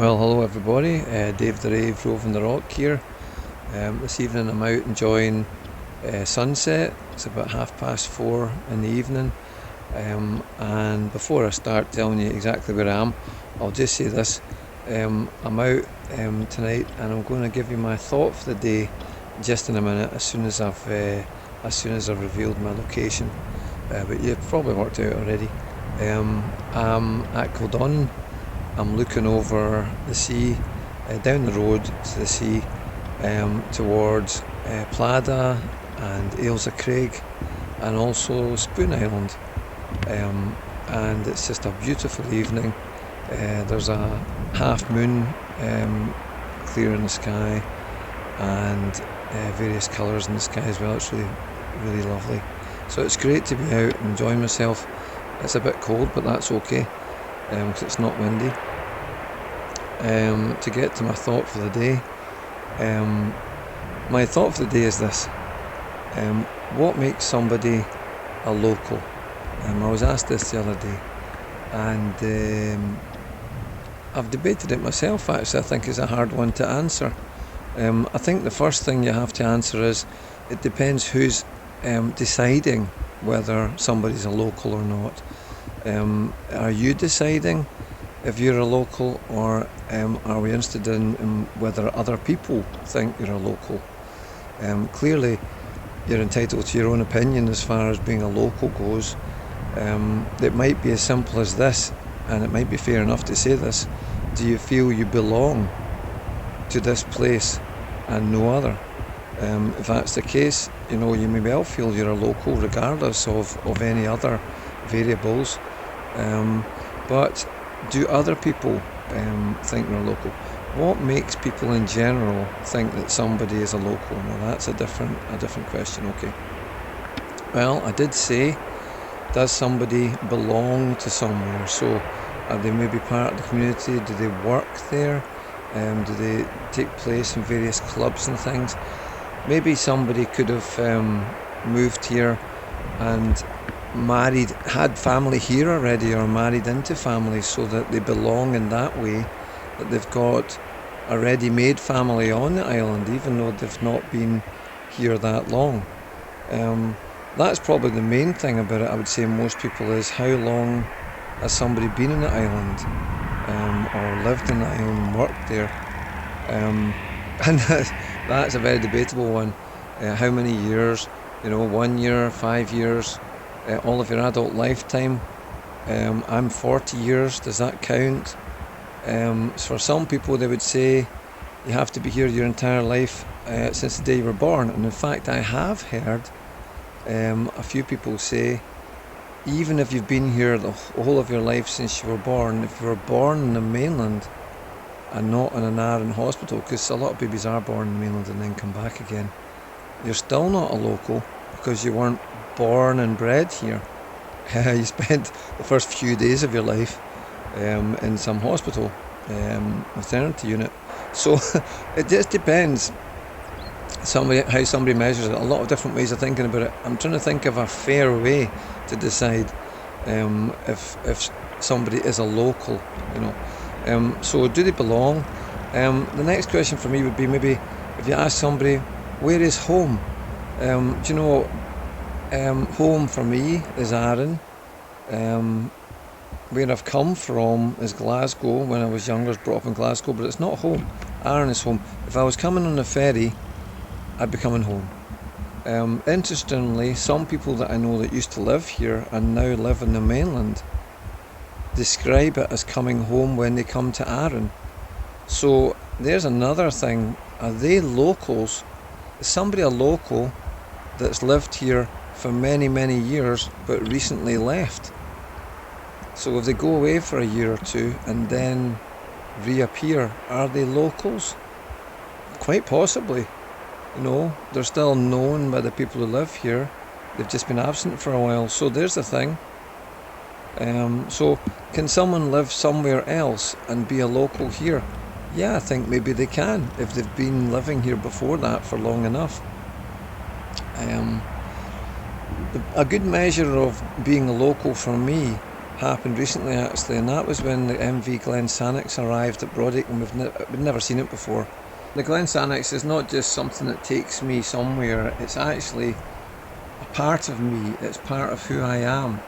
Well, hello everybody. Dave the Rave roving the rock here. This evening I'm out enjoying sunset. It's about 4:30 in the evening. And before I start telling you exactly where I am, I'll just say this. I'm out tonight, and I'm going to give you my thought for the day just in a minute, as soon as I've revealed my location. But you've probably worked out already. I'm at Kildonan. I'm looking over the sea, down the road to the sea, towards Plada and Ailsa Craig, and also Spoon Island. And it's just a beautiful evening. There's a half moon clear in the sky, and various colours in the sky as well. It's really, really lovely. So it's great to be out and enjoying myself. It's a bit cold, but that's okay, because it's not windy. To get to my thought for the day, my thought for the day is this. What makes somebody a local? I was asked this the other day, and I've debated it myself actually. I think it's a hard one to answer. I think the first thing you have to answer is, it depends who's deciding whether somebody's a local or not. Are you deciding if you're a local, or are we interested in whether other people think you're a local? Clearly you're entitled to your own opinion as far as being a local goes. It might be as simple as this, and it might be fair enough to say this: do you feel you belong to this place and no other? If that's the case, you may well feel you're a local regardless of any other variables. But do other people think they're local? What makes people in general think that somebody is a local? Well, that's a different question. Okay. Well, I did say, does somebody belong to somewhere? So are they maybe part of the community? Do they work there? Do they take place in various clubs and things? Maybe somebody could have moved here and had family here already, or married into family, so that they belong in that way, that they've got a ready-made family on the island, even though they've not been here that long. That's probably the main thing about it, I would say. Most people is, how long has somebody been in the island, or lived in the island, worked there? And that's a very debatable one. How many years? 1 year, 5 years, all of your adult lifetime. I'm 40 years, does that count? For some people, they would say you have to be here your entire life, since the day you were born. And in fact, I have heard a few people say, even if you've been here the whole of your life since you were born, if you were born in the mainland and not in an Arran hospital, because a lot of babies are born in the mainland and then come back again, you're still not a local, because you weren't born and bred here. You spent the first few days of your life in some hospital, maternity unit. So it just depends how somebody measures it. A lot of different ways of thinking about it. I'm trying to think of a fair way to decide if somebody is a local. So do they belong? The next question for me would be, maybe if you ask somebody, where is home? Do you know what? Home for me is Arran. Where I've come from is Glasgow. When I was younger, I was brought up in Glasgow, but it's not home. Arran is home. If I was coming on a ferry, I'd be coming home. Interestingly, some people that I know that used to live here and now live in the mainland describe it as coming home when they come to Arran. So there's another thing. Are they locals? Is somebody a local that's lived here for many, many years but recently left? So if they go away for a year or two and then reappear, are they locals? Quite possibly. They're still known by the people who live here. They've just been absent for a while. So there's the thing. So can someone live somewhere else and be a local here? Yeah, I think maybe they can, if they've been living here before that for long enough. A good measure of being a local for me happened recently actually, and that was when the MV Glen Sannox arrived at Brodick, and we'd never seen it before. The Glen Sannox is not just something that takes me somewhere, it's actually a part of me, it's part of who I am.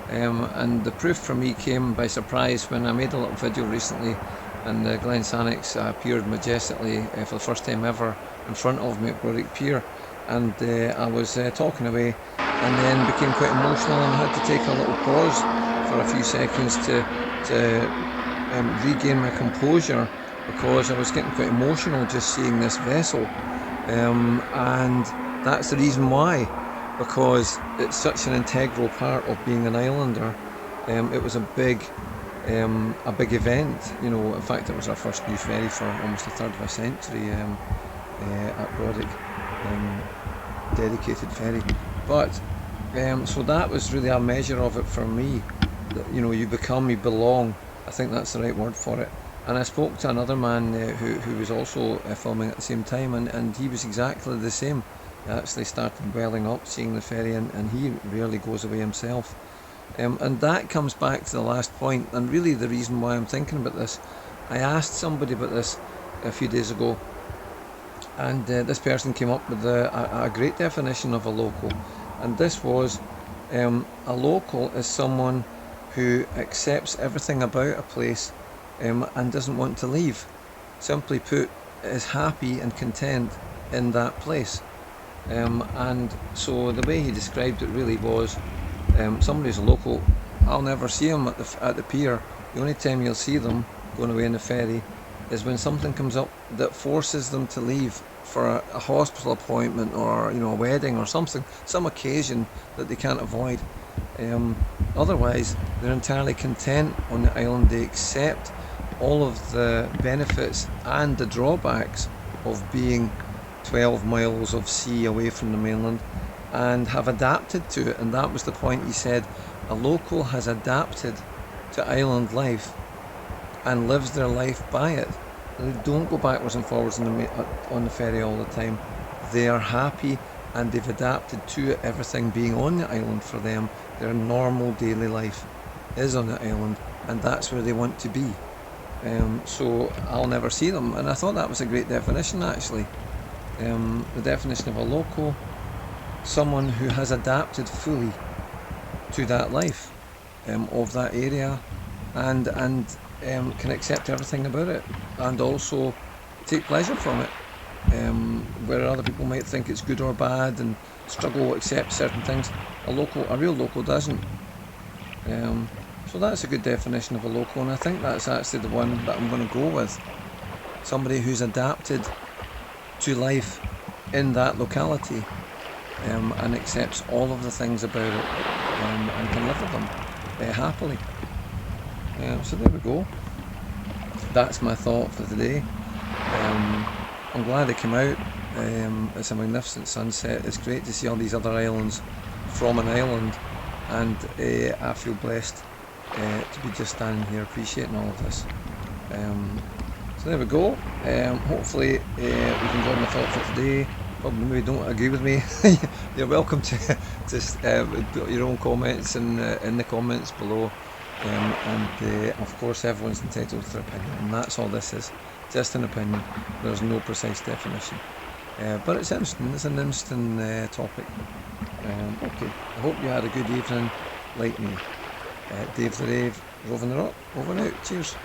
And the proof for me came by surprise when I made a little video recently, and the Glen Sannox appeared majestically for the first time ever in front of me at Brodick Pier, and I was talking away and then became quite emotional and had to take a little pause for a few seconds to regain my composure, because I was getting quite emotional just seeing this vessel, and that's the reason why, because it's such an integral part of being an islander. It was a big event, you know. In fact, it was our first new ferry for almost a third of a century at Brodick, dedicated ferry. But so that was really a measure of it for me. That, you know, you become, you belong. I think that's the right word for it. And I spoke to another man who was also filming at the same time, and he was exactly the same. He actually started welling up seeing the ferry, and he rarely goes away himself. And that comes back to the last point, and really the reason why I'm thinking about this. I asked somebody about this a few days ago, and this person came up with a great definition of a local, and this was a local is someone who accepts everything about a place and doesn't want to leave. Simply put, is happy and content in that place. And so the way he described it really was, somebody's a local, I'll never see them at the pier. The only time you'll see them going away in the ferry is when something comes up that forces them to leave for a hospital appointment, or, you know, a wedding or something, some occasion that they can't avoid. Otherwise, they're entirely content on the island. They accept all of the benefits and the drawbacks of being 12 miles of sea away from the mainland, and have adapted to it. And that was the point. He said a local has adapted to island life and lives their life by it. They don't go backwards and forwards on the ferry all the time. They are happy, and they've adapted to it, everything being on the island for them. Their normal daily life is on the island, and that's where they want to be. So I'll never see them, and I thought that was a great definition actually. The definition of a local, someone who has adapted fully to that life of that area, and can accept everything about it, and also take pleasure from it, where other people might think it's good or bad and struggle to accept certain things. A real local doesn't. So that's a good definition of a local, and I think that's actually the one that I'm going to go with. Somebody who's adapted to life in that locality, and accepts all of the things about it, and can live with them happily. So there we go. That's my thought for today. I'm glad it came out. It's a magnificent sunset. It's great to see all these other islands from an island, and I feel blessed to be just standing here appreciating all of this. So there we go. Hopefully you can enjoy my thought for today. Probably maybe don't agree with me. You're welcome to put your own comments in the comments below. And of course everyone's entitled to their opinion, and that's all this is, just an opinion. There's no precise definition, but it's interesting. It's an interesting topic. Okay, I hope you had a good evening like me. Dave the Rave, roving the rock, over and out. Cheers.